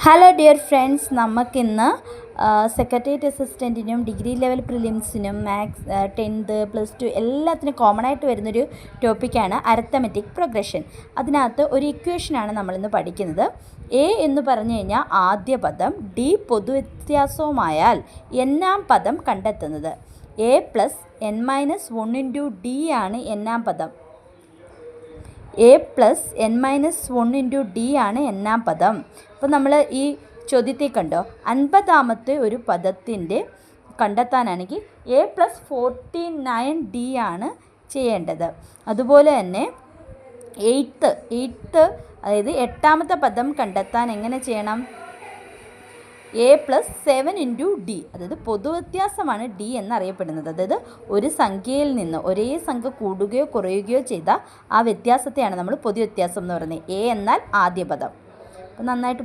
Hello dear friends, നമുക്കിന്ന് secretariat അസിസ്റ്റൻറ്റിനും degree level പ്രിലിംസിനും മാത്സ് 10th +2 എല്ലാത്തിനും കോമൺ ആയിട്ട് വരുന്നൊരു ടോപ്പിക്കാണ് അരിത്തമെറ്റിക് പ്രോഗ്രഷൻ. അതിനകത്ത് ഒരു ഇക്വേഷനാണ് നമ്മളിന്ന് പഠിക്കുന്നത്. എ എന്ന് പറഞ്ഞു കഴിഞ്ഞാൽ ആദ്യ പദം, ഡി പൊതുവ്യത്യാസവുമായാൽ എന്നാം പദം കണ്ടെത്തുന്നത്. എ പ്ലസ് n - 1 × d ആണ് എന്നാം പദം. എ പ്ലസ് n - 1 × d ആണ് എന്നാം പദം. അപ്പോൾ നമ്മൾ ഈ ചോദ്യത്തിൽ കണ്ടോ, 50ാമത്തെ ഒരു പദത്തിൻ്റെ കണ്ടെത്താനാണെങ്കിൽ എ പ്ലസ് 49d ആണ് ചെയ്യേണ്ടത്. അതുപോലെ തന്നെ എയ്ത്ത് അതായത് 8ാമത്തെ പദം കണ്ടെത്താൻ എങ്ങനെ ചെയ്യണം? എ പ്ലസ് 7 × d, അതായത് പൊതുവ്യത്യാസമാണ് ഡി എന്നറിയപ്പെടുന്നത്. അതായത് ഒരു സംഖ്യയിൽ നിന്ന് ഒരേ സംഖ്യ കൂടുകയോ കുറയുകയോ ചെയ്ത ആ വ്യത്യാസത്തെയാണ് നമ്മൾ പൊതുവ്യത്യാസം എന്ന് പറയുന്നത്. എ എന്നാൽ ആദ്യ പദം. അപ്പോൾ നന്നായിട്ട്